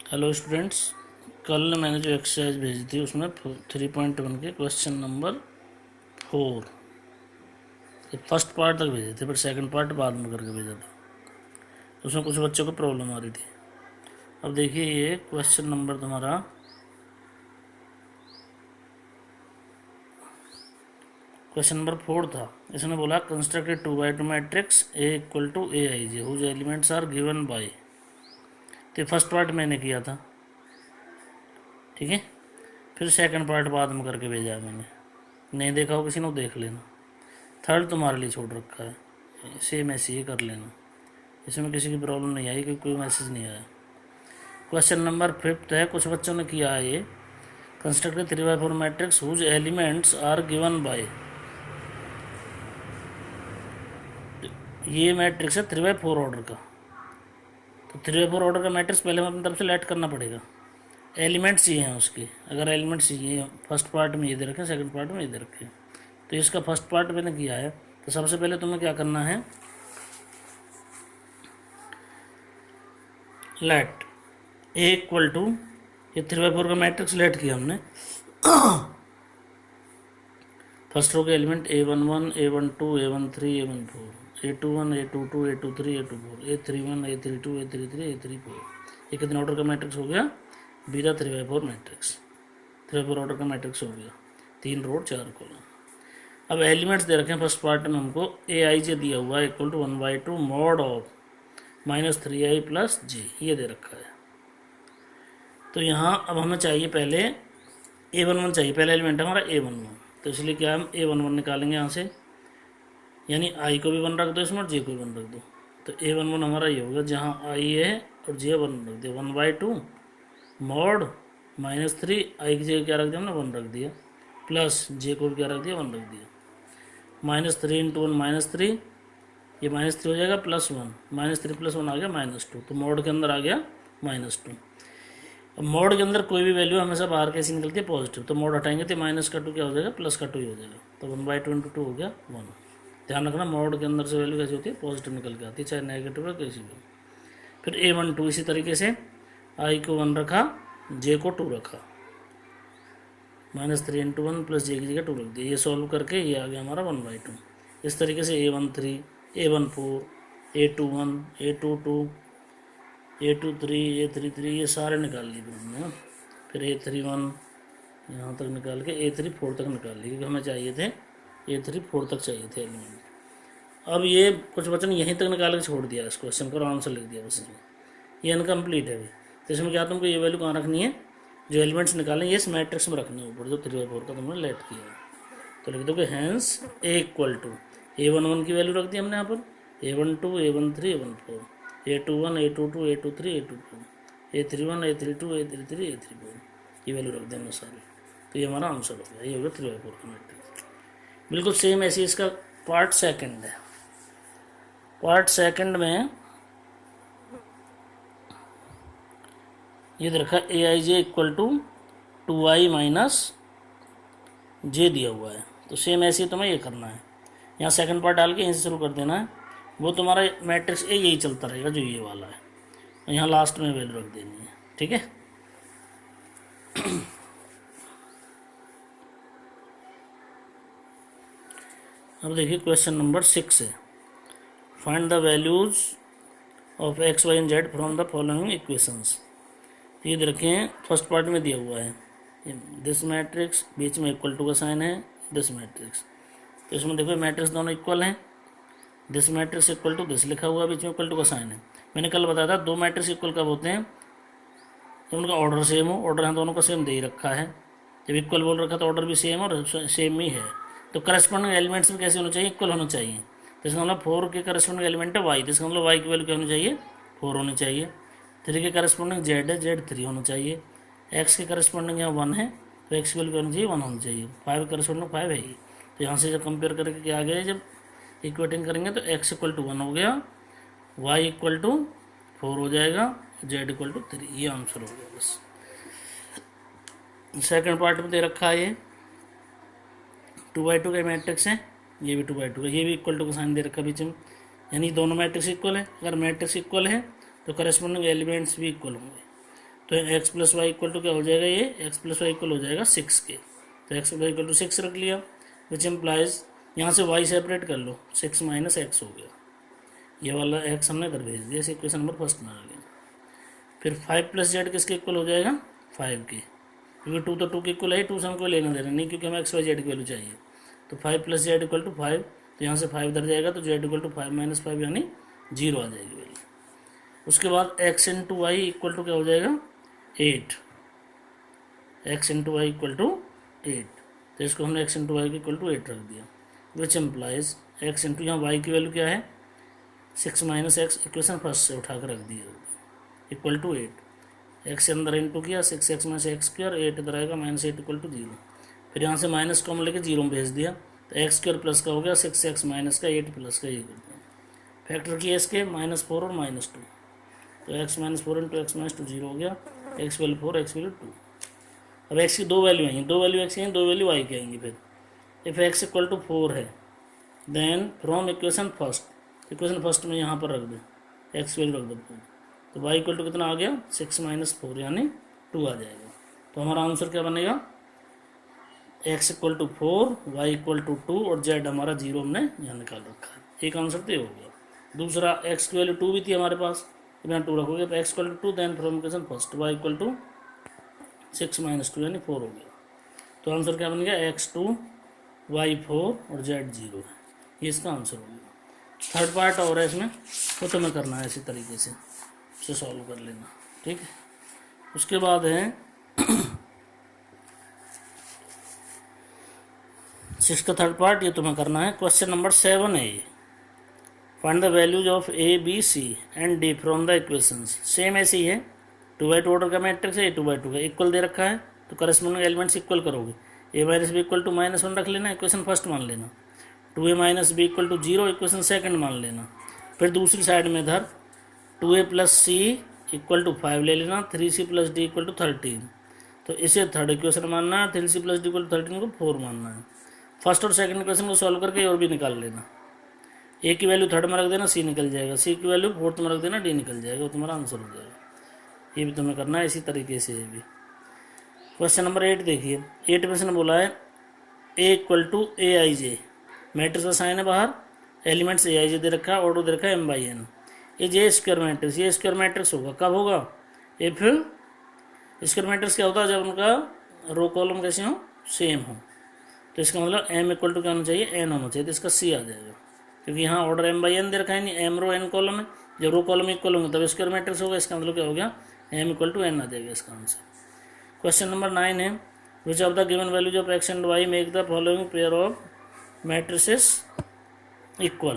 Hello students, कल मैंने जो एक्सरसाइज भेजी थी उसमें 3.1 के क्वेश्चन नंबर 4 फर्स्ट पार्ट तक भेजे थे, पर सेकंड पार्ट बाद में करके भेजा था। उसमें कुछ बच्चों को प्रॉब्लम आ रही थी। अब देखिए, ये क्वेश्चन नंबर तुम्हारा क्वेश्चन नंबर 4 था। इसने बोला construct a 2x2 matrix A equal to A I J whose elements are given by. तो फर्स्ट पार्ट मैंने किया था, ठीक है। फिर सेकंड पार्ट बाद में करके भेजा है मैंने। नहीं देखा हो किसी ने, देख लेना। थर्ड तुम्हारे लिए छोड़ रखा है, सेम ऐसे ही कर लेना। इसमें किसी की प्रॉब्लम नहीं आई क्योंकि कोई मैसेज नहीं आया। क्वेश्चन नंबर 5 है, कुछ बच्चों ने किया है ये। Construct 3x4 matrix whose elements are given by. ये मैट्रिक्स है 3x4 ऑर्डर का। तो 3x4 ऑर्डर का मैट्रिक्स पहले हम अपनी तरफ से लेट करना पड़ेगा। एलिमेंट्स ये हैं उसके। अगर एलिमेंट्स ये फर्स्ट पार्ट में ये दे रखें, सेकंड पार्ट में ये दे रखें, तो इसका फर्स्ट पार्ट मैंने किया है। तो सबसे पहले तुम्हें क्या करना है, लेट ए इक्वल टू, ये 3x4 का मैट्रिक्स लेट किया हमने। फर्स्ट रो के element A11, A12, A13, A14, A21, A22, A23, A24, A31, A32, A33, A34। ये कितने ऑर्डर का मैट्रिक्स हो गया? बीरा 3x4 मैट्रिक्स। 3x4 ऑर्डर का मैट्रिक्स हो गया। 3 रो 4 कॉलम। अब एलिमेंट्स दे रखे हैं फर्स्ट पार्ट में हमको। ए आई जे दिया हुआ है equal to 1/2 mod of -3i plus J, ये दे रखा है। तो यहाँ अब हमें चाहिए पहले A11 चाहिए। पहला एलिमेंट है हमारा A11, तो इसलिए क्या हम A11 निकालेंगे यहाँ से, यानी आई को भी 1 रख दो इसमें और जे को भी 1 रख दो। तो A11 हमारा ये होगा, जहाँ आई है और जे 1 रख दिया, 1/2 मॉड -3, आई की जगह क्या रख दिया हमने, 1 रख दिया, प्लस जे को भी क्या रख दिया, 1 रख दिया। -3 × 1 -3, ये -3 हो जाएगा, +1, -3 + 1 आ गया -2। तो मॉड के अंदर आ गया -2। अब मॉड के अंदर कोई भी वैल्यू हमेशा बाहर कैसी निकलती है, पॉजिटिव। तो मॉड हटाएंगे तो -2 क्या हो जाएगा, +2 ही हो जाएगा। तो 1/2 × 2 हो गया 1। ध्यान रखना, मॉड के अंदर से वैल्यू कैसी होती है, पॉजिटिव निकल के आती है, चाहे नेगेटिव है कैसी भी। फिर A12 इसी तरीके से आई को 1 रखा, जे को 2 रखा, -3 × 1 प्लस जे की जगह 2 रख दिया। ये सॉल्व करके ये आ गया हमारा 1/2। इस तरीके से A13, A14, A21, A22, A23, A33 ये सारे निकाल लिए फिर हमने। फिर A31 यहाँ तक निकाल के A34 तक निकाल लिए, क्योंकि हमें चाहिए थे A34 तक चाहिए थे एलिमेंट। अब ये कुछ बच्चों ने यहीं तक निकाल के छोड़ दिया इस क्वेश्चन को, आंसर लिख दिया बस इसमें। ये इनकम्प्लीट है अभी। तो इसमें क्या तुमको ये वैल्यू कहाँ रखनी है, जो एलिमेंट्स निकालें ये इस मैट्रिक्स में रखने ऊपर, जो 3/4 का तुमने लेट किया है। तो लिख दोगे hence A equal to, A11 की वैल्यू रख दी हमने यहाँ पर, A12, A13, A14, A21, A22, A23, A24, A31, A32, A33, A34, ये वैल्यू रख देंगे सारी। तो ये हमारा आंसर हो गया। ये हो गया 3/4 का मैट्रिक्स। बिल्कुल सेम ऐसे इसका पार्ट सेकंड है। पार्ट सेकंड में ये दे रखा ए I J equal to 2i - जे दिया हुआ है। तो सेम ऐसे ही तुम्हें ये करना है। यहाँ सेकंड पार्ट डाल के यहीं से शुरू कर देना है। वो तुम्हारा मैट्रिक्स ए यही चलता रहेगा जो ये वाला है, और यहाँ लास्ट में वैल्यू रख देनी है, ठीक है। अब देखिए क्वेश्चन नंबर 6 है, find the values of x, y and z from the following equations. ये रखे हैं फर्स्ट पार्ट में दिया हुआ है दिस मैट्रिक्स, बीच में इक्वल टू का साइन है, दिस मैट्रिक्स। तो इसमें देखो मैट्रिक्स दोनों इक्वल हैं। This matrix equal to this लिखा हुआ, बीच में इक्वल टू का साइन है। मैंने कल बताया था 2 मैट्रिक्स इक्वल कब होते हैं, जब उनका ऑर्डर सेम हो। ऑर्डर है दोनों का सेम दे ही रखा है। जब इक्वल बोल रखा तो ऑर्डर भी सेम और सेम ही है। तो करस्पॉन्डिंग एलिमेंट्स में कैसे होना चाहिए, इक्वल होना चाहिए। तो इसका मतलब 4 के करस्पॉन्डिंग एलिमेंट है वाई, तो इसका मतलब वाई की वैल्यू क्या होनी चाहिए, 4 होनी चाहिए। 3 के करस्पॉन्डिंग जेड है, जेड 3 होना चाहिए। एक्स के करस्पॉन्डिंग यहाँ 1 है, तो एक्स की वैल्यू क्या होनी चाहिए, 1 होनी चाहिए। 5 के करस्पॉन्डिंग 5 है ही। तो यहाँ से जब कंपेयर करके क्या आ गया, जब इक्वेटिंग करेंगे तो x = 1 हो गया, y = 4 हो जाएगा, z = 3। ये आंसर हो गया बस। सेकंड पार्ट में दे रखा है ये 2/2 का मैट्रिक्स है, ये भी 2/2 का, ये भी इक्वल टू का साइन दे रखा बीच में, यानी दोनों मैट्रिक्स इक्वल है। अगर मैट्रिक्स इक्वल है तो करस्पॉन्डिंग एलिमेंट्स भी इक्वल होंगे। तो X plus Y equal to क्या हो जाएगा, ये एक्स प्लस वाई इक्वल हो जाएगा 6 के। तो एक्स वाई इक्वल टू 6 रख लिया, विच एम्प्लाइज यहाँ से वाई सेपरेट कर लो, 6 माइनस एक्स हो गया, ये वाला एक्स हमने कर भेज दिया, इसे इक्वेशन नंबर फर्स्ट में आ गया। फिर 5 प्लस जेड किसके इक्वल हो जाएगा, 5 के, क्योंकि 2 तो 2 के इक्वल है, 2 से हमको लेना देना नहीं, क्योंकि हमें एक्स वाई जेड की वैल्यू चाहिए। तो 5 प्लस जेड इक्वल टू 5, तो यहाँ से 5 इधर जाएगा, तो जेड इक्वल टू 5 माइनस 5 यानी 0 आ जाएगी वैल्यू। उसके बाद X into Y equal to क्या हो जाएगा, 8, X into Y equal to 8, तो इसको हमने X into Y equal to 8 रख दिया, विच एम्प्लाइज एक्स इंटू यहाँ वाई की वैल्यू क्या है 6 माइनस एक्स, इक्वेशन फर्स्ट से उठा कर रख दिया, इक्वल टू 8, एक्स से अंदर इंटू किया 6 एक्स में से एक्स स्क्वायर, 8 इधर आएगा माइनस 8 इक्वल टू 0, फिर यहाँ से माइनस कॉमन लेके 0 में भेज दिया, तो एक्स स्क्वायर प्लस का हो गया 6 एक्स माइनस का 8 प्लस का, ये कर दिया, फैक्टर किया इसके -4 और -2, तो x minus 4 into x minus 2 0 हो गया, एक्स वैल्यू 4 एक्स वैल्यू 2। अब एक्स की दो वैल्यू आएंगी, दो वैल्यू एक्स की दो वैल्यू वाई की आएंगी। फिर इफ एक्स इक्वल टू 4 है, देन फ्रॉम इक्वेशन फर्स्ट में यहाँ पर रख दो, एक्स वैल्यू रख दो 4, तो वाई इक्वल टू कितना आ गया 6 माइनस 4 यानी 2 आ जाएगा। तो हमारा आंसर क्या बनेगा, X equal to 4, Y equal to 2 और जेड हमारा 0 हमने यहाँ निकाल रखा है। एक आंसर तो ये हो गया। दूसरा एक्स की वैल्यू 2 भी थी हमारे पास, तो यहाँ 2 रखोगे, तो X equal to 2, then from equation first Y equal to 6 minus 2 यानी 4 हो गया। तो आंसर क्या बन गया, x2 y4 और z0 है, ये इसका आंसर हो गया। थर्ड पार्ट और है इसमें, वो तुम्हें करना है इसी तरीके से, उसे सॉल्व कर लेना, ठीक है। उसके बाद है 6 का थर्ड पार्ट, ये तुम्हें करना है। क्वेश्चन नंबर 7 है ये, find the values of A B C and D from the equations. Same ऐसी है, 2x2 ऑर्डर का मैट्रिक्स है, 2x2 का इक्वल दे रखा है, तो करस्पॉन्डिंग एलिमेंट्स इक्वल करोगे, A minus B equal to -1 रख लेना, इक्वेशन फर्स्ट मान लेना, 2a minus B equal to 0 equation second मान लेना। फिर दूसरी साइड में इधर 2a plus C equal to 5 ले लेना, 3c plus D equal to 13, तो इसे थर्ड इक्वेशन मानना है, 3c plus D equal to 13 को 4 मानना है। फर्स्ट और सेकंड इक्वेशन को सॉल्व करके और भी निकाल लेना, ए की वैल्यू थर्ड में रख देना, सी निकल जाएगा, सी की वैल्यू फोर्थ में रख देना, डी निकल जाएगा, वो तुम्हारा आंसर हो जाएगा। ये भी तुम्हें करना है इसी तरीके से। ये भी क्वेश्चन नंबर 8 देखिए, 8 में से बोला है A equal to A I J, matrix का साइन है बाहर, एलिमेंट्स ए आई जे दे रखा है, ऑर्डर दे रखा है m/n, ये जे स्क्वायर मैट्रिक्स, ये स्क्वायर मैट्रिक्स होगा, कब होगा, इफ स्क्वायर मैट्रिक्स क्या होता है, जब उनका रो कॉलम कैसे हो, सेम हो, तो इसका मतलब m इक्वल टू क्या होना चाहिए, n होना चाहिए, तो इसका c आ जाएगा, क्योंकि यहाँ ऑर्डर m/n दे रखा है, नहीं m रो n कॉलम है, जब रो कॉलम इक्वल होंगे तब स्क्वायर मैट्रिक्स होगा, इसका मतलब क्या हो गया, m इक्वल टू n आ जाएगा इसका आंसर। क्वेश्चन नंबर 9 है, which of the given values of x and y make the following pair of matrices equal.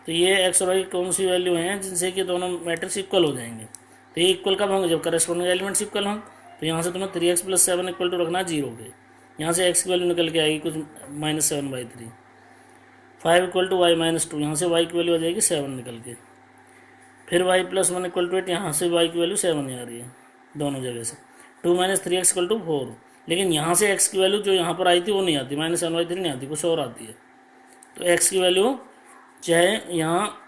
तो ये x और y कौन सी वैल्यू हैं जिनसे कि दोनों मैट्रिक्स इक्वल हो जाएंगे, तो ये इक्वल कब होंगे, जब करस्पॉन्डिंग एलिमेंट्स इक्वल हों। तो यहाँ से तुम्हें 3x प्लस 7 इक्वल टू रखना है 0 के, यहाँ से x की वैल्यू निकल के आएगी कुछ -7/3, 5 इक्वल टू y माइनस 2, यहाँ से y की वैल्यू आ जाएगी 7 निकल के, फिर y प्लस 1 इक्वल टू 8, यहाँ से y की वैल्यू 7 ही आ रही है दोनों जगह से, 2 माइनस 3x इक्वल टू 4, लेकिन यहाँ से x की वैल्यू जो यहाँ पर आई थी वो नहीं आती, -7/3 नहीं आती, कुछ और आती है। तो x की वैल्यू चाहे यहाँ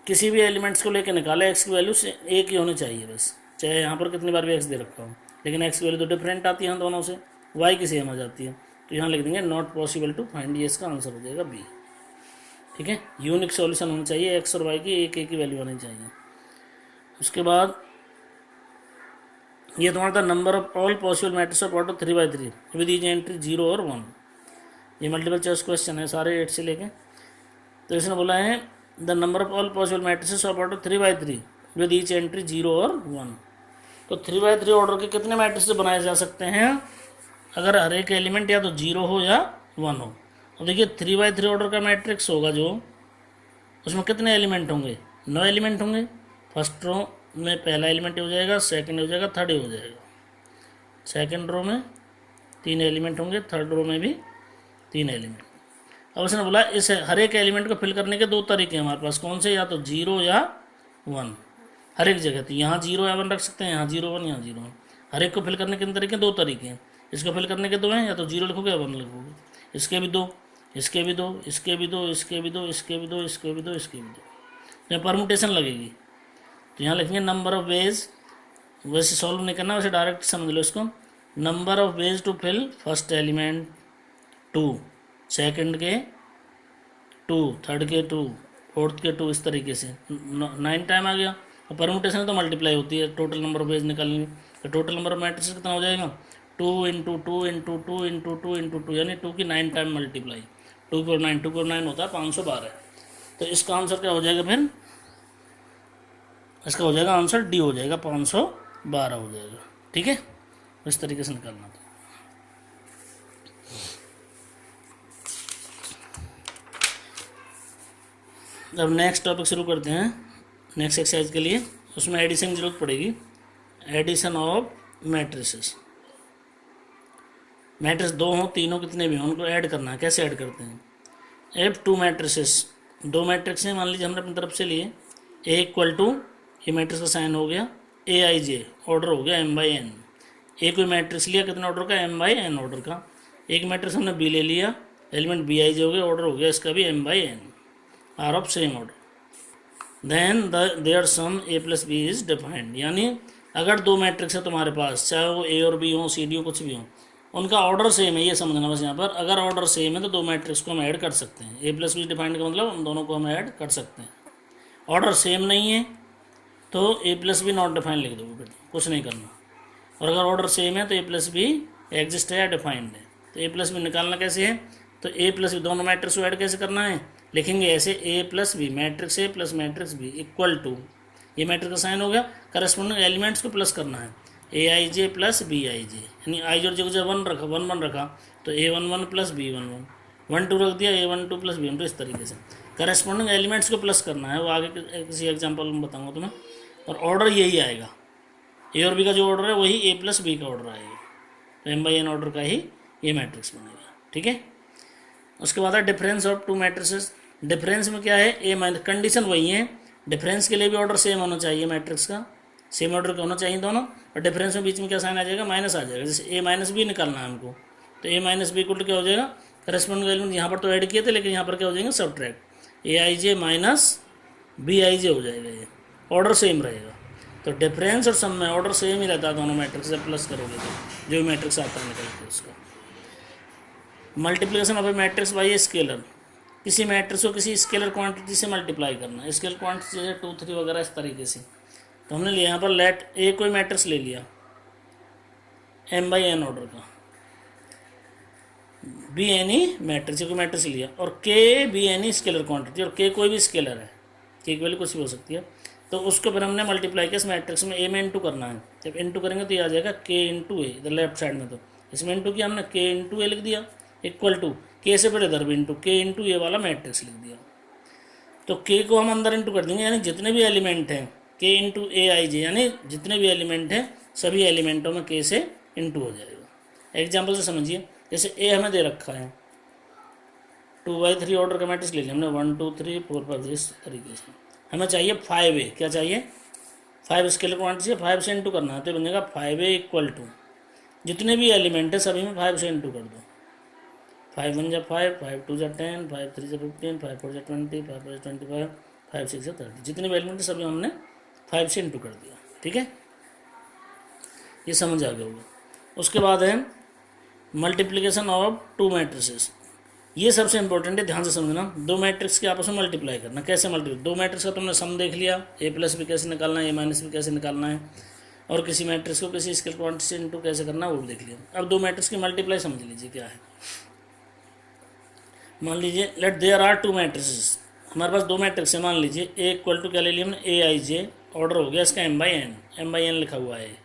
किसी भी एलिमेंट्स को लेकर निकाले, x की वैल्यू से एक ही होनी चाहिए बस, चाहे यहाँ पर कितनी बार भी x दे रखा हो, लेकिन x की वैल्यू तो डिफरेंट आती है दोनों से, y की सेम आ जाती है, तो यहाँ लिख देंगे नॉट पॉसिबल टू फाइंड, ये इसका आंसर हो जाएगा बी, ठीक है। यूनिक सॉल्यूशन होना चाहिए, x और y की एक एक ही वैल्यू आनी चाहिए। उसके बाद ये तुम्हारा था number of all possible matrix of order 3/3 with each entry 0 और 1, ये मल्टीपल चॉइस क्वेश्चन है सारे 8 से लेके। तो इसने बोला है the number of all possible matrices of order 3/3 with each entry 0 और 1। तो 3/3 ऑर्डर के कितने मैट्रिक्स बनाए जा सकते हैं, अगर हर एक एलिमेंट या तो 0 हो या 1 हो। अब देखिए 3/3 ऑर्डर का मैट्रिक्स होगा जो, उसमें कितने एलिमेंट होंगे, 9 एलिमेंट होंगे। फर्स्ट रो में पहला एलिमेंट हो जाएगा, सेकंड हो जाएगा, थर्ड हो जाएगा। सेकंड रो में 3 एलिमेंट होंगे, थर्ड रो में भी 3 एलिमेंट। अब उसने बोला इस हर एक एलिमेंट को फिल करने के 2 तरीके हैं हमारे पास, कौन से, या तो 0 या 1, हर एक जगह। तो यहाँ 0 या 1 रख सकते हैं, यहाँ 0 1, यहाँ 0 1। हर एक को फिल करने के तरीके 2 तरीके हैं, इसको फिल करने के 2 हैं, या तो 0 लिखोगे या 1 लिखोगे। इसके भी 2, इसके भी 2, इसके भी 2, इसके भी 2, इसके भी 2, इसके भी 2, इसके भी 2, यहाँ परमुटेशन लगेगी। तो यहाँ लिखेंगे नंबर ऑफ वेज वैसे सॉल्व नहीं करना, वैसे डायरेक्ट समझ लो इसको। Number of ways to fill first element 2, second के 2, थर्ड के 2, फोर्थ के 2, इस तरीके से 9 टाइम आ गया। और परमुटेशन तो मल्टीप्लाई होती है टोटल नंबर ऑफ वेज निकालनी। तो टोटल नंबर ऑफ मैट्रिक्स कितना हो जाएगा, 2 इंटू 2 इंटू 2 इंटू 2 इंटू 2, यानी 2 की 9 टाइम मल्टीप्लाई। 2 को 9, 2 को 9 होता है 512। तो इसका आंसर क्या हो जाएगा फिर, इसका हो जाएगा आंसर डी हो जाएगा, 512 हो जाएगा। ठीक है, इस तरीके से निकालना था। अब नेक्स्ट टॉपिक शुरू करते हैं, नेक्स्ट एक्सरसाइज के लिए। उसमें एडिशन की जरूरत पड़ेगी, एडिशन ऑफ मैट्रिसेस। मैट्रिक्स 2 हो 3 हो कितने भी हों, उनको ऐड करना है। कैसे ऐड करते हैं, एफ 2 मैट्रिसेस, 2 मैट्रिक्स हैं मान लीजिए हमने अपनी तरफ से लिए। ए इक्वल टू, ये मैट्रिक्स का साइन हो गया, ए आई जे, ऑर्डर हो गया एम बाई एन। ए कोई मैट्रिक्स लिया कितना ऑर्डर का, एम बाई एन ऑर्डर का। एक मैट्रिक्स हमने बी ले लिया, एलिमेंट बी आई जे हो गया, ऑर्डर हो गया इसका भी M by N, are of same order. Then their sum A plus B is defined, यानी अगर 2 मैट्रिक्स है तुम्हारे पास, चाहे वो ए और बी हो, सी डी हो, कुछ भी हो, उनका ऑर्डर सेम है, ये समझना बस यहाँ पर। अगर ऑर्डर सेम है तो 2 मैट्रिक्स को हम ऐड कर सकते हैं। ए प्लस बी डिफाइंड का मतलब उन दोनों को हम ऐड कर सकते हैं। ऑर्डर सेम नहीं है तो A plus B not defined लिख दोगे, फिर कुछ नहीं करना। और अगर ऑर्डर सेम है तो ए प्लस बी एग्जिस्ट है या डिफाइंड है। तो ए प्लस बी निकालना कैसे है, तो ए प्लस बी दोनों मैट्रिक्स को ऐड कैसे करना है, लिखेंगे ऐसे, A plus B matrix A plus matrix B equal to, ये मैट्रिक्स का साइन हो गया, करस्पॉन्डिंग एलिमेंट्स को प्लस करना है, ए I J plus B I जे, यानी आई जे को जब 1 रखा, 1 1 रखा तो ए 1 1 प्लस बी 1 1, 1 2 रख दिया, ए 1 2 प्लस बी 1 2, इस तरीके से करस्पॉन्डिंग एलिमेंट्स को प्लस करना है। वो आगे किसी एग्जाम्पल में बताऊँगा तुम्हें। और ऑर्डर यही आएगा, ए और बी का जो ऑर्डर है वही ए प्लस बी का ऑर्डर आएगा, तो एम बाई एन ऑर्डर का ही ये मैट्रिक्स बनेगा। ठीक है, उसके बाद है डिफरेंस ऑफ 2 मैट्रिसेस। डिफरेंस में क्या है, ए माइनस, कंडीशन वही है, डिफरेंस के लिए भी ऑर्डर सेम होना चाहिए, मैट्रिक्स का सेम ऑर्डर का होना चाहिए दोनों। और डिफरेंस में बीच में क्या साइन आ जाएगा, माइनस आ जाएगा। जैसे ए माइनस बी निकालना है हमको, तो ए माइनस बी इक्वल टू क्या हो जाएगा, करस्पॉन्डिंग एलिमेंट यहाँ पर तो ऐड किए थे, लेकिन यहाँ पर क्या हो जाएंगे, subtract, A I J minus B I J हो जाएगा, ये ऑर्डर सेम रहेगा। तो डिफरेंस और सम में ऑर्डर सेम ही रहता है दोनों मैट्रिक्स, जब प्लस करोगे तो जो मैट्रिक्स आता है निकल के उसका। Multiplication of A matrix by a scalar, किसी मैट्रिक्स को किसी स्केलर क्वांटिटी से मल्टीप्लाई करना। स्केलर क्वांटिटी जैसे 2 3 वगैरह इस तरीके से। तो हमने लिया यहाँ पर लेट ए कोई मैट्रिक्स ले लिया एम बाई एन ऑर्डर का, बी एनी मैट्रिक्स कोई मैट्रिक्स लिया, और के बी एनी स्केलर क्वांटिटी, और के कोई भी स्केलर है, के की वैल्यू कुछ भी हो सकती है। तो उसको फिर हमने मल्टीप्लाई किया इस मैट्रिक्स में, ए में इंटू करना है। जब इंटू करेंगे तो ये आ जाएगा के इंटू ए, इधर लेफ्ट साइड में। तो इसमें इंटू किया हमने, के इंटू ए लिख दिया, इक्वल टू के से फिर इधर भी इंटू, के इंटू ए वाला मैट्रिक्स लिख दिया। तो के को हम अंदर इंटू कर देंगे, यानी जितने भी एलिमेंट हैं के इंटू ए आई जे, यानी जितने भी एलिमेंट हैं सभी एलिमेंटों में के से इंटू हो जाएगा। एग्जाम्पल से समझिए, जैसे ए हमें दे रखा है 2/3 ऑर्डर का मैट्रिक्स ले लिया हमने, 1 2 3 4 5 इस तरीके से। हमें चाहिए 5a, क्या चाहिए, 5 स्केलर क्वांटिटी से 5 से इंटू करना है, तो बनेगा 5a इक्वल टू जितने भी एलिमेंट है सभी में 5 से इंटू कर दो। 5 1 जा 5, 5 2 जा 10, 5 3 जा 15, 5 4 जा 20, 5 5 जा 25, 5 6 जा 30, जितने भी एलिमेंट है सभी हमने 5 से इंटू कर दिया। ठीक है, ये समझ आ गया होगा। उसके बाद है मल्टीप्लिकेशन ऑफ 2 मैट्रिसेस। ये सबसे इंपॉर्टेंट है, ध्यान से समझना। 2 मैट्रिक्स के आपस में मल्टीप्लाई करना। कैसे मल्टीप्लाई, 2 मैट्रिक्स का तुमने सम देख लिया, ए प्लस भी कैसे निकालना है, ए माइनस भी कैसे निकालना है, और किसी मैट्रिक्स को किसी स्केलर क्वांटिटी से इंटू कैसे करना है वो भी देख लिया। अब 2 मैट्रिक्स की मल्टीप्लाई समझ लीजिए क्या है। मान लीजिए लेट देयर आर 2 मैट्रिसेस, हमारे पास 2 मैट्रिक्स है। मान लीजिए ए इक्वल टू क्या ले लिया हमने, ए आई जे, ऑर्डर हो गया इसका M by N, M by N लिखा हुआ है,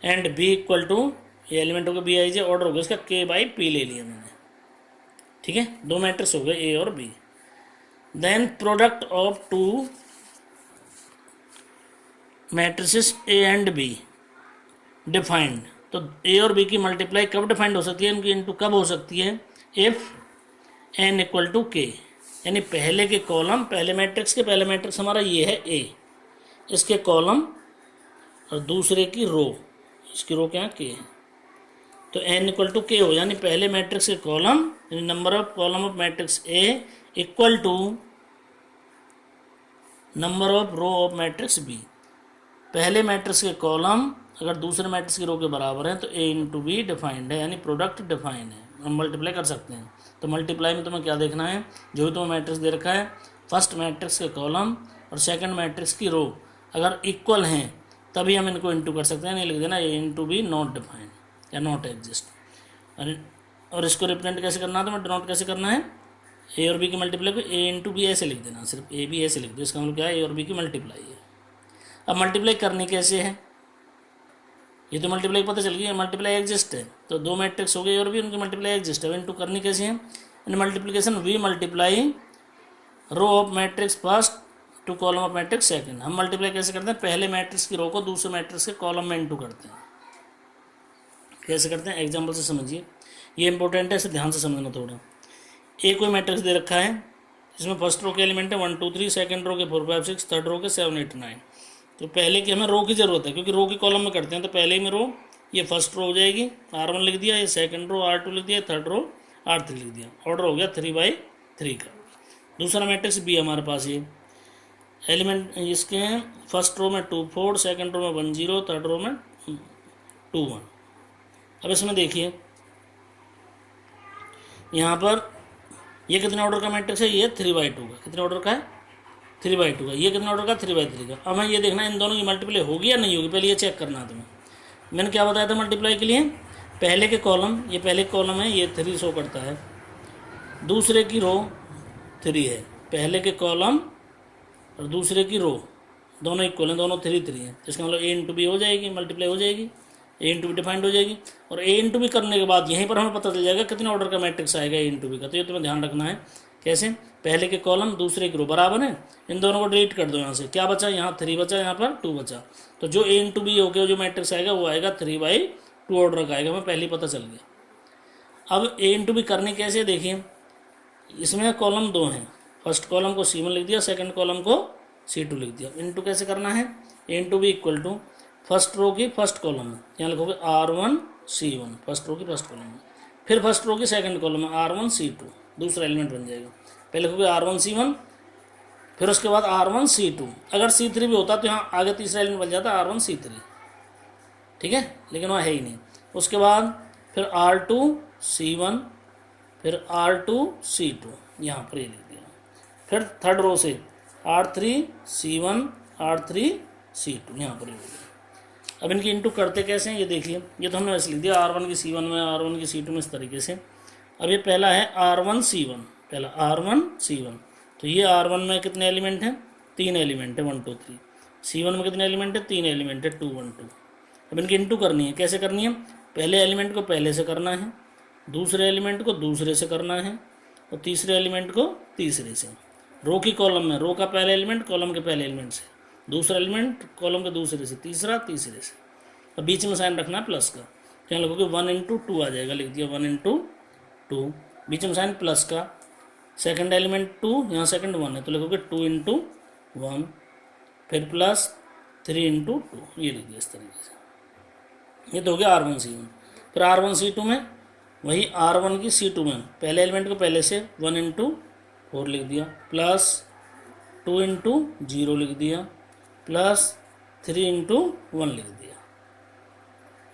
एंड बी इक्वल टू, ये एलिमेंट होगा बी आई जे, ऑर्डर हो गया इसका के बाई पी ले लिया मैंने। ठीक है, 2 मैट्रिक्स हो गए ए और B. Then product of 2 matrices A and B defined. तो ए और बी की मल्टीप्लाई कब डिफाइंड हो सकती है, इनकी इंटू कब हो सकती है, इफ एन इक्वल टू के, यानी पहले के कॉलम, पहले मैट्रिक्स के पहले मैट्रिक्स हमारा ये है ए, इसके कॉलम और दूसरे की रो, इसकी रो क्या है के, तो एन इक्वल टू के हो, यानी पहले मैट्रिक्स के column, number of column of matrix A equal to number of row of matrix B. पहले मैट्रिक्स के कॉलम अगर दूसरे मैट्रिक्स की रो के बराबर है तो ए इंटू बी डिफाइंड है, यानी प्रोडक्ट डिफाइन है, हम मल्टीप्लाई कर सकते हैं। तो मल्टीप्लाई में तुम्हें क्या देखना है, जो भी तुम्हें मैट्रिक्स दे रखा है फर्स्ट मैट्रिक्स के कॉलम और सेकंड मैट्रिक्स की रो अगर इक्वल हैं तभी हम इनको इंटू कर सकते हैं, नहीं लिख देना ए इंटू बी नॉट डिफाइंड या नॉट एग्जिस्ट। और इसको रिप्रेजेंट कैसे करना है, तो मैं डिनोट कैसे करना है, ए और बी की मल्टीप्लाई को ए इंटू बी ऐसे लिख देना, सिर्फ ए बी ऐसे लिख दो, इसका मतलब क्या है ए और बी की मल्टीप्लाई है। अब मल्टीप्लाई करनी कैसे है, ये तो मल्टीप्लाई पता चल गई, मल्टीप्लाई एग्जिस्ट है, तो दो मैट्रिक्स हो गए और भी उनकी मल्टीप्लाई एग्जिस्ट है। इनटू करनी कैसे है, in multiplication we multiply row of matrix first to column of matrix second. हम मल्टीप्लाई कैसे करते हैं, पहले मैट्रिक्स की रो को दूसरे मैट्रिक्स के कॉलम में इंटू करते हैं। कैसे करते हैं, एग्जाम्पल से समझिए, ये इंपॉर्टेंट है, इसे ध्यान से समझना थोड़ा। ए कोई मैट्रिक्स दे रखा है जिसमें फर्स्ट रो के एलिमेंट है 1 2 3, सेकंड रो के 4 5 6, थर्ड रो के 7 8 9। तो पहले की हमें रो की ज़रूरत है क्योंकि रो की कॉलम में करते हैं, तो पहले में रो ये फर्स्ट रो हो जाएगी R1 लिख दिया, ये सेकंड रो R2 लिख दिया, थर्ड रो R3 लिख दिया, ऑर्डर हो गया 3/3 का। दूसरा मैट्रिक्स बी हमारे पास ये एलिमेंट इसके फर्स्ट रो में 2 4, सेकंड रो में 1 0, थर्ड रो में 2 1। अब इसमें देखिए यहाँ पर ये कितने ऑर्डर का मैट्रिक्स है, ये 3/2 का, कितने ऑर्डर का है 3/2 का, ये कितने ऑर्डर का 3/3 का। अब हमें ये देखना इन दोनों की मल्टीप्लाई होगी या नहीं होगी, पहले ये चेक करना है तुम्हें। मैंने क्या बताया था मल्टीप्लाई के लिए, पहले के कॉलम, ये पहले कॉलम है ये 3 शो करता है, दूसरे की रो 3 है, पहले के कॉलम और दूसरे की रो दोनों इक्वल हैं, दोनों 3 3 हैं, इसका मतलब ए इंटू बी हो जाएगी, मल्टीप्लाई हो जाएगी, ए इंटू बी डिफाइंड हो जाएगी। और ए इंटू बी करने के बाद यहीं पर हमें पता चल जाएगा कितने ऑर्डर का मैट्रिक्स आएगा ए इंटू बी का। तो ये तुम्हें ध्यान रखना है, कैसे, पहले के कॉलम दूसरे की रो बराबर है, इन दोनों को डिलीट कर दो यहाँ से, क्या बचा, यहाँ 3 बचा, यहाँ पर 2 बचा, तो जो ए इंटू बी होकर जो मैट्रिक्स आएगा वो आएगा 3/2 ऑर्डर का आएगा, हमें पहले ही पता चल गया। अब ए इंटू बी करने कैसे, देखिए इसमें कॉलम 2 हैं, फर्स्ट कॉलम को C1 लिख दिया, सेकंड कॉलम को C2 लिख दिया। इंटू कैसे करना है, A into B equal to first row की फर्स्ट कॉलम में, यहाँ लिखोगे R1 C1 फर्स्ट रो की फर्स्ट कॉलम में, फिर फर्स्ट रो की सेकंड कॉलम में R1 C2, दूसरा एलिमेंट बन जाएगा। पहले लिखोगे R1 C1, फिर उसके बाद R1 C2, अगर C3 भी होता तो यहाँ आगे तीसरा एलिमेंट बन जाता R1 C3, ठीक है, लेकिन वहाँ है ही नहीं। उसके बाद फिर R2 C1, फिर R2 C2, यहाँ पर ये लिख दिया, फिर थर्ड रो से R3 C1 R3 C2, यहाँ पर ये लिख दिया। अब इनकी इंटू करते कैसे हैं ये देखिए, ये तो हमने वैसे लिख दिया R1 की C1 में, R1 की C2 में, इस तरीके से। अब ये पहला है R1 C1, पहला R1 C1, तो ये R1 में कितने एलिमेंट हैं, 3 एलिमेंट है 1 2 3, C1 में कितने एलिमेंट है, 3 एलिमेंट है 2 1 2। अब इनकी इंटू करनी है, कैसे करनी है, पहले एलिमेंट को पहले से करना है, दूसरे एलिमेंट को दूसरे से करना है, और तीसरे एलिमेंट को तीसरे से। रो की कॉलम में रो का पहले एलिमेंट कॉलम के पहले एलिमेंट से, दूसरा एलिमेंट कॉलम के दूसरे से, तीसरा तीसरे से, और बीच में साइन रखना है प्लस का, तो यहाँ लिखोगे 1 × 2 आ जाएगा, लिख दिया 1 × 2, बीच में साइन प्लस का, सेकंड एलिमेंट 2, यहाँ सेकंड 1 है, तो लिखोगे 2 × 1, फिर प्लस 3 × 2, ये लिख दिया इस तरीके से। ये तो हो गया R1 C1। फिर R1 C2 में वही R1 की C2 में पहले एलिमेंट को पहले से 1 × 4 लिख दिया, प्लस 2 × 0 लिख दिया, प्लस 3 × 1 लिख दिया,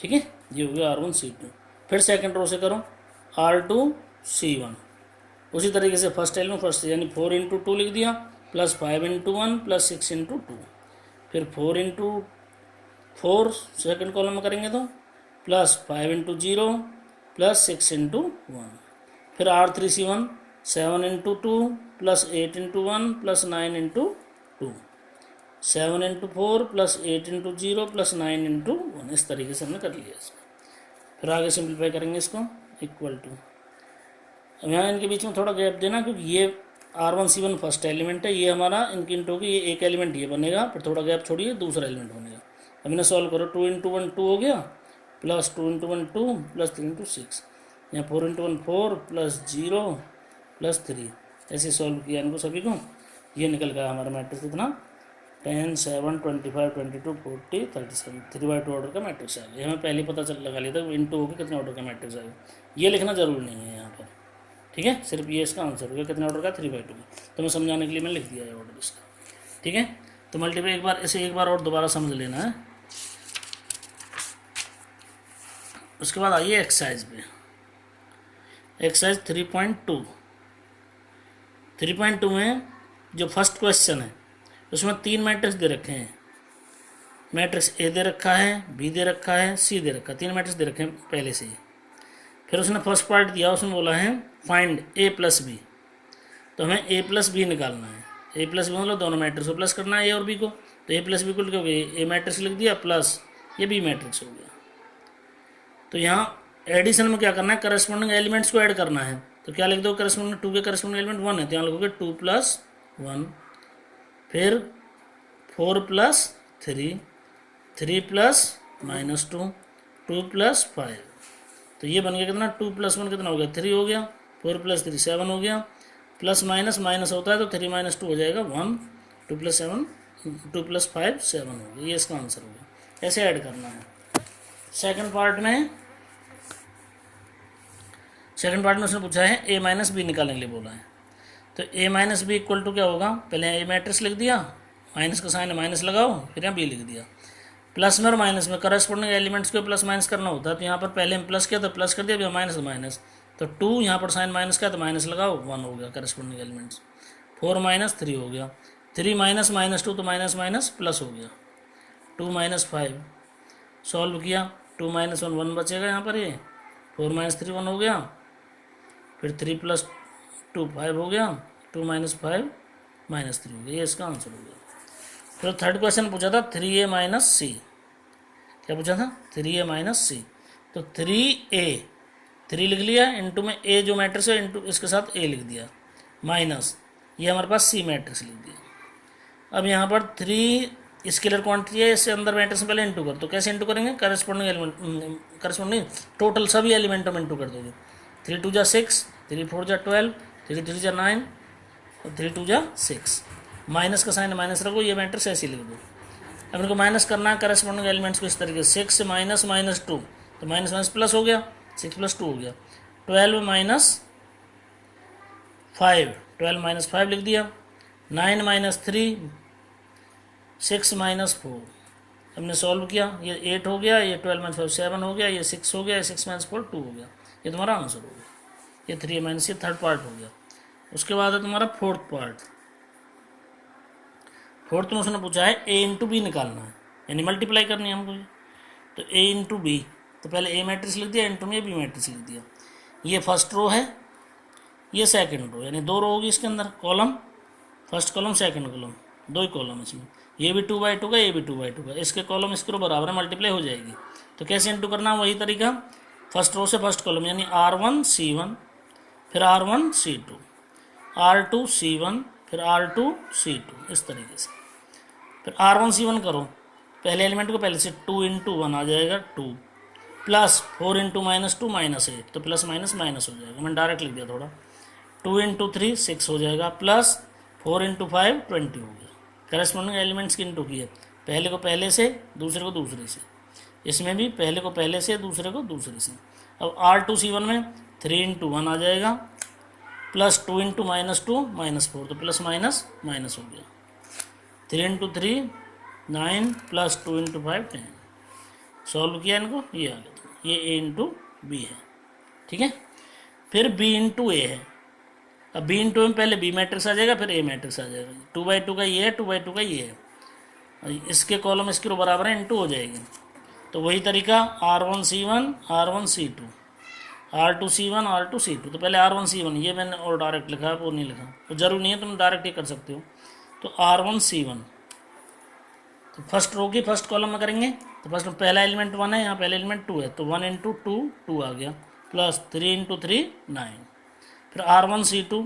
ठीक है, ये हो गया R1 C2। फिर सेकंड रो से करो R2 C1, उसी तरीके से फर्स्ट एलिमेंट फर्स्ट, यानी 4 × 2 लिख दिया, प्लस 5 × 1 प्लस 6 × 2, फिर 4 × 4 सेकंड कॉलम में करेंगे तो प्लस 5 × 0 प्लस 6 × 1, फिर R3 C1 7 × 2 plus 8 × 1 plus 9 × 2, 7 × 4 plus 8 × 0 plus 9 × 1, इस तरीके से हमने कर लिया इसको। फिर आगे सिंप्लीफाई करेंगे इसको, इक्वल टू, अब यहाँ इनके बीच में थोड़ा गैप देना क्योंकि ये R1 C1 फर्स्ट एलिमेंट है, ये हमारा इनकी इंटू की, ये एक एलिमेंट ये बनेगा, फिर थोड़ा गैप छोड़िए दूसरा एलिमेंट बनेगा। अब इन्हें सॉल्व करो, 2 × 1 2 हो गया, प्लस 2 × 1 2 प्लस 3 × 6, यहाँ 4 × 1 4 प्लस 0 प्लस 3, ऐसे सॉल्व किया इनको सभी को। ये निकल गया हमारा मैट्रिक्स कितना, 10 7 25 22 40 37, 3/2 ऑर्डर का मैट्रिक्स आ गया। हमें पहले ही पता चल लगा लिया था इंटू होकर कितने ऑर्डर का मैट्रिक्स आएगा, ये लिखना जरूरी नहीं है यहाँ पर, ठीक है, सिर्फ ये इसका आंसर हो गया, कितने ऑर्डर का 3/2 का, तो मैं समझाने के लिए मैंने लिख दिया है ऑर्डर इसका, ठीक है। तो मल्टीप्लाई एक बार इसे एक बार और दोबारा समझ लेना है। उसके बाद आइए एक्सरसाइज पे। एक्सरसाइज 3.2 में जो फर्स्ट क्वेश्चन है उसमें 3 मैट्रिक्स दे रखे हैं। मैट्रिक्स ए दे रखा है, बी दे रखा है, सी दे रखा है, 3 मैट्रिक्स दे रखे हैं पहले से ही। फिर उसने फर्स्ट पार्ट दिया, उसमें बोला है फाइंड ए प्लस बी। तो हमें ए प्लस बी निकालना है। ए प्लस बी मतलब दोनों मैट्रिक्स को प्लस करना है, ए और बी को। तो ए प्लस बी को क्या हो गया, ए मैट्रिक्स लिख दिया प्लस ये बी मैट्रिक्स हो गया। तो यहाँ एडिशन में क्या करना है, करस्पॉन्डिंग एलिमेंट्स को ऐड करना है। तो क्या लिख दो, करस्पॉन्डिंग 2 के करस्पॉन्डिंग एलिमेंट 1 है, तो यहाँ लिखोगे 2 + 1, फिर 4 + 3, 3 + -2, 2 + 5। तो ये बन गया कितना, 2 + 1 कितना हो गया, 3 हो गया, 4 + 3 7 हो गया, प्लस माइनस माइनस होता है तो 3 - 2 हो जाएगा 1, 2 + 7, 2 + 5 7 हो गया। ये इसका आंसर होगा। ऐसे ऐड करना है। सेकंड पार्ट में उसने पूछा है ए - बी निकालने के लिए बोला है। तो ए - बी इक्वल टू क्या होगा, पहले ए मैट्रिक्स लिख दिया, माइनस का साइन माइनस लगाओ, फिर यहाँ बी लिख दिया। प्लस में और माइनस में करस्पॉन्डिंग एलिमेंट्स को प्लस माइनस करना होता है। तो यहाँ पर पहले हम प्लस किया तो प्लस कर दिया, अभी माइनस माइनस, तो 2 यहाँ पर साइन माइनस का तो माइनस लगाओ, 1 हो गया करस्पॉन्डिंग एलिमेंट्स। 4 - 3 हो गया, 3 - -2 तो माइनस माइनस प्लस हो गया, 2 - 5 सॉल्व किया, 2 - 1 1 बचेगा यहाँ पर, ये 4 - 3 1 हो गया, फिर 3 + 2 5 हो गया, 2 - 5 -3 हो गया। ये इसका आंसर हो गया। फिर थर्ड क्वेश्चन पूछा था 3a - c। क्या पूछा था, 3a - c। तो 3a 3 लिख लिया, इंटू में a जो मैट्रिक्स है इंटू इसके साथ a लिख दिया, माइनस ये हमारे पास c मैट्रिक्स लिख दिया। अब यहाँ पर 3 स्केलर क्वांटिटी है, इससे अंदर मैट्रिक्स में पहले इंटू कर। तो कैसे इंटू करेंगे, करस्पॉन्डिंग एलिमेंट, करस्पॉन्डिंग टोटल सभी एलिमेंटों में इंटू कर दोगे। 3 × 2 = 6, 3 × 4 = 12, 3 × 3 = 9 और 3 × 2 = 6। माइनस का साइन माइनस रखो, ये मैट्रिक्स ऐसे लिख दो। अब इनको माइनस करना है करस्पॉन्डिंग एलिमेंट्स को इस तरीके से, 6 - -2 तो माइनस माइनस प्लस हो गया, 6 + 2 हो गया, 12 - 5, 12 - 5 लिख दिया, 9 - 3, 6 - 4। हमने सॉल्व किया, ये 8 हो गया, ये 12 - 5 7 हो गया, ये 6 हो गया, ये 6 - 4 2 हो गया। ये तुम्हारा आंसर हो गया। ये 3a - ये थर्ड पार्ट हो गया। उसके बाद है तुम्हारा फोर्थ पार्ट। फोर्थ में उसने पूछा है a × b निकालना है, यानी मल्टीप्लाई करनी है हमको। तो a × b, तो पहले a मैट्रिक्स लिख दिया, इंटू में b मैट्रिक्स लिख दिया। ये फर्स्ट रो है, ये सेकंड रो, यानी 2 रो होगी इसके अंदर, column first column second column, 2 ही कॉलम इसमें। ये भी 2/2 का, ये भी 2/2 का, इसके कॉलम इसके रो बराबर है, मल्टीप्लाई हो जाएगी। तो कैसे इंटू करना, वही तरीका, फर्स्ट रो से फर्स्ट कॉलम, यानी R1 C1, फिर R1 C2, R2 C1, फिर R2 C2, इस तरीके से। फिर R1 C1 करो, पहले एलिमेंट को पहले से 2 × 1 आ जाएगा 2, प्लस 4 × -2 -8, तो प्लस माइनस माइनस हो जाएगा, मैंने डायरेक्ट लिख दिया थोड़ा। 2 × 3 6 हो जाएगा, प्लस 4 × 5 20 हो गया। करस्पॉन्डिंग एलिमेंट्स की इंटू किए, पहले को पहले से, दूसरे को दूसरे से। इसमें भी पहले को पहले से, दूसरे को दूसरे से। अब R2 C1 में 3 × 1 आ जाएगा, प्लस 2 × -2 -4, तो प्लस माइनस माइनस हो गया। 3 × 3 9, प्लस 2 × 5 10। सॉल्व किया इनको, ये आ गया। ये a × b है, ठीक है। फिर b × a है। अब b × में पहले b मैट्रिक्स आ जाएगा, फिर a मैट्रिक्स आ जाएगा। 2/2 का ये है, 2/2 का ये है, इसके कॉलम इसके रो बराबर है, इंटू हो जाएगी। तो वही तरीका, R1 C1, R1 C2, R2 C1, R2 C2। तो पहले R1 C1, ये मैंने और डायरेक्ट लिखा, वो नहीं लिखा, तो जरूरी नहीं है, तुम डायरेक्ट ये कर सकते हो। तो R1 C1, तो फर्स्ट रो की फर्स्ट कॉलम में करेंगे। तो फर्स्ट पहला एलिमेंट 1 है, यहाँ पहला एलिमेंट 2 है, तो 1 × 2 2 आ गया, प्लस 3 × 3 9। फिर R1 C2,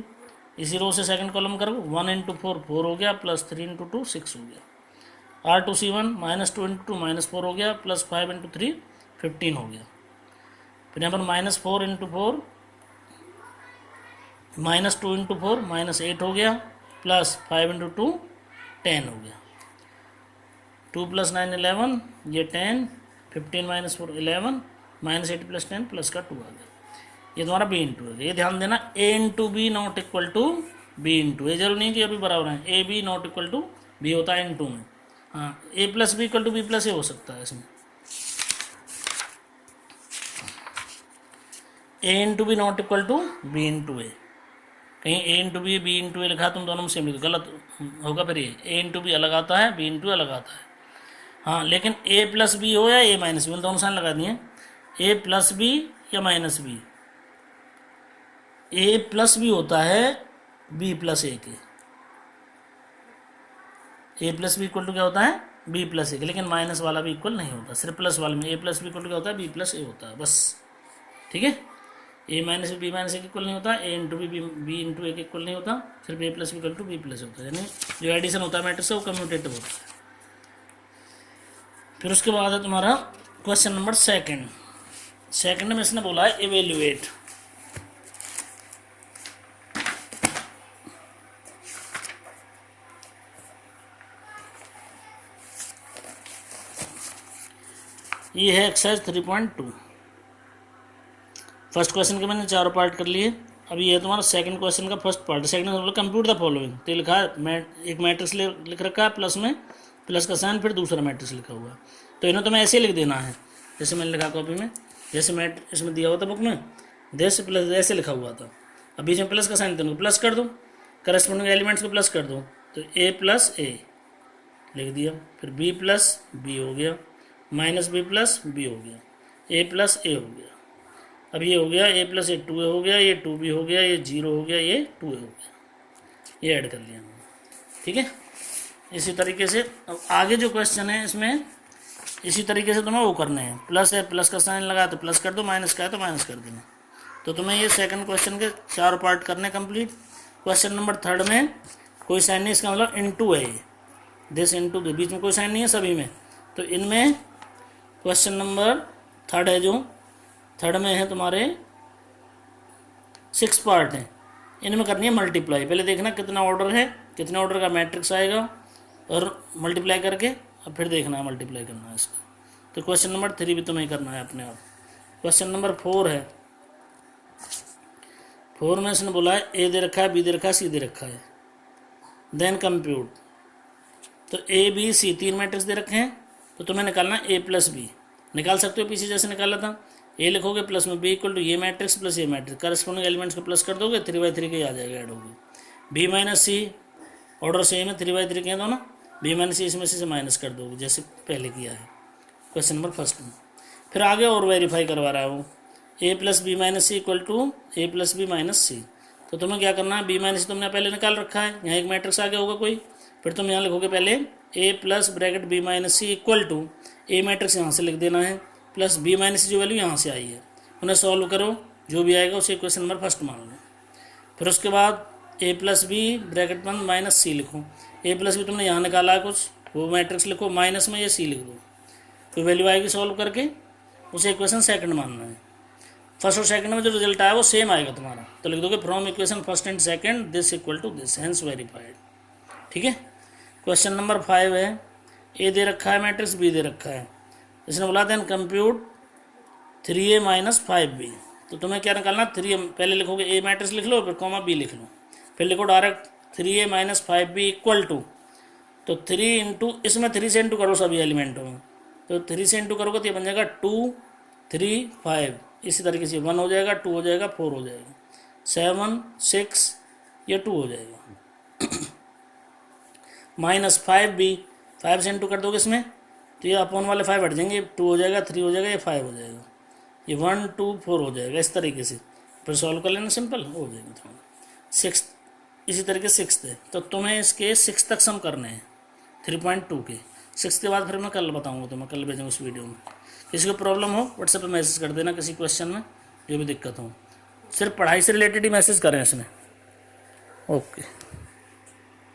इसी रो से सेकंड कॉलम करो, 1 × 4 4 हो गया, प्लस 3 × 2 6 हो गया। R2 C1 -2 × 2 -4 हो गया, प्लस 5 × 3 15 हो गया। फिर यहाँ पर -4 × 4 -2 × 4 -8 हो गया, प्लस 5 × 2 10 हो गया। 2 + 9 11, ये 10, 15 - 4 11, -8 + 10 प्लस का 2 आ गया। ये तुम्हारा b × है। ये ध्यान देना, a × b not equal to b × A, जरूर नहीं कि ये भी बराबर है, a b not equal to B होता है N2 में। हाँ, A plus B equal to B plus A हो सकता है इसमें। A into B not equal to B into A, कहीं A into B B into A लिखा तुम दोनों में सेम लिखो, गलत होगा फिर ये ए इंटू बी अलग आता है, बी इंटू अलग आता है। हाँ, लेकिन ए प्लस बी हो या ए माइनस बी, दोनों साइन लगा दिए, ए प्लस बी या माइनस बी, ए प्लस बी होता है बी प्लस ए के, ए प्लस बी इक्वल टू क्या होता है बी प्लस ए के, लेकिन माइनस वाला भी इक्वल नहीं होता, सिर्फ प्लस वाले में ए प्लस बी इक्वल टू क्या होता है बी प्लस ए होता है बस। ठीक है, A minus B minus A के इक्वल नहीं होता, A into B B into A के इक्वल नहीं होता, सिर्फ A plus B equal to B plus होता है, यानी जो एडिशन होता है मैट्रिक्स से वो कम्यूटेटिव होता है। फिर उसके बाद है तुम्हारा क्वेश्चन नंबर सेकंड में इसने बोला है इवेल्युएट। ये है एक्सरसाइज 3.2। फर्स्ट क्वेश्चन के मैंने चारों पार्ट कर लिए, अभी ये तुम्हारा सेकंड क्वेश्चन का फर्स्ट पार्ट। सेकंड में कंप्यूट द फॉलोइंग, तो लिखा है एक मैट्रिक्स लिख रखा है प्लस में, प्लस का साइन, फिर दूसरा मैट्रिक्स लिखा हुआ है, तो इन्हें तुम्हें ऐसे लिख देना है जैसे मैंने लिखा कॉपी में, जैसे इसमें दिया हुआ था बुक में, जैसे प्लस ऐसे लिखा हुआ था। अब बीच में प्लस का साइन तो प्लस कर दो, करस्पॉन्डिंग एलिमेंट्स को प्लस कर दो, तो ए प्लस ए लिख दिया, फिर बी प्लस बी हो गया, माइनस बी प्लस बी हो गया, ए प्लस ए हो गया। अब ये हो गया ए प्लस ए 2 ए हो गया, ये 2b हो गया, ये 0 हो गया, ये 2a हो गया, ये ऐड कर लिया हमने। ठीक है, इसी तरीके से अब आगे जो क्वेश्चन है इसमें इसी तरीके से तुम्हें वो करने हैं, प्लस है प्लस का साइन लगा तो प्लस कर दो, माइनस का है तो माइनस कर देना। तो तुम्हें ये सेकंड क्वेश्चन के 4 पार्ट करने कंप्लीट। क्वेश्चन नंबर 3 में कोई साइन नहीं, इसका मतलब इंटू है ये, दिस इंटू दो, बीच में कोई साइन नहीं है सभी में। तो इनमें क्वेश्चन नंबर 3 है, जो 3 में है तुम्हारे 6 पार्ट हैं, इनमें करनी है मल्टीप्लाई। पहले देखना कितना ऑर्डर है, कितने ऑर्डर का मैट्रिक्स आएगा, और मल्टीप्लाई करके अब फिर देखना है मल्टीप्लाई करना है इसका। तो क्वेश्चन नंबर 3 भी तुम्हें करना है अपने आप। क्वेश्चन नंबर 4 है, 4 में इसने बोला है ए दे रखा है, बी दे रखा है, सी दे रखा है, देन कंप्यूट। तो ए बी सी 3 मैट्रिक्स दे रखे हैं, तो तुम्हें निकालना है ए प्लस बी। निकाल सकते हो पीछे जैसे निकाला था, ए लिखोगे प्लस में बी इक्वल टू ये मैट्रिक्स प्लस ये मैट्रिक्स, करस्पॉन्डिंग एलिमेंट्स को प्लस कर दोगे, 3/3 के आ जाएगा, ऐड होगी। बी माइनस सी ऑर्डर सेम है, 3/3 के हैं दोनों, बी माइनस सी इसमें से माइनस कर दोगे जैसे पहले किया है क्वेश्चन नंबर फर्स्ट में। फिर आगे और वेरीफाई करवा रहा है वो, A plus B minus C equal to A plus B minus C. तो तुम्हें क्या करना है, बी माइनस सी तुमने पहले निकाल रखा है, यहाँ एक मैट्रिक्स आगे होगा कोई, फिर तुम यहाँ लिखोगे पहले A plus bracket B minus C equal to A matrix यहाँ से लिख देना है, प्लस बी माइनस सी जो वैल्यू यहाँ से आई है, उन्हें सॉल्व करो, जो भी आएगा उसे क्वेश्चन नंबर फर्स्ट मान लो। फिर उसके बाद ए प्लस बी ब्रैकेट बंद माइनस सी लिखो, ए प्लस बी तुमने यहाँ निकाला है कुछ, वो मैट्रिक्स लिखो, माइनस में ये सी लिख दो, तो वैल्यू आएगी सॉल्व करके, उसे इक्वेशन सेकंड मानना है। फर्स्ट और सेकंड में जो रिजल्ट आया वो सेम आएगा तुम्हारा, तो लिख दोगे from equation first and second this equal to this, hence verified. ठीक है, क्वेश्चन नंबर 5 है, ए दे रखा है मैट्रिक्स, बी दे रखा है, इसने बोला then compute 3a minus 5b। तो तुम्हें क्या निकालना, 3a पहले लिखोगे, ए मैट्रिक्स लिख लो, फिर कॉमा बी लिख लो, फिर लिखो direct 3a minus 5b equal to, तो 3 इंटू, इसमें 3 से इंटू करो सभी एलिमेंटों में, तो 3 से इंटू करोगे तो ये बन जाएगा 2 3 5, इसी तरीके से 1 हो जाएगा, 2 हो जाएगा, 4 हो जाएगा, 7 6 ये 2 हो जाएगा, माइनस 5b, 5 से इंटू कर दोगे इसमें, तो ये अपॉन वाले 5 हट जाएंगे, 2 हो जाएगा, 3 हो जाएगा, ये 5 हो जाएगा, ये 1 2 4 हो जाएगा, इस तरीके से फिर सॉल्व कर लेना, सिंपल हो जाएगा तुम्हारा। 6 इसी तरीके 6 है, तो तुम्हें इसके 6 तक सम करने हैं 3.2 के। 6 के बाद फिर मैं कल बताऊंगा, तो मैं कल भेजूँगा उस वीडियो में। किसी को प्रॉब्लम हो व्हाट्सएप पे मैसेज कर देना, किसी क्वेश्चन में जो भी दिक्कत हो, सिर्फ पढ़ाई से रिलेटेड ही मैसेज करें इसमें। ओके।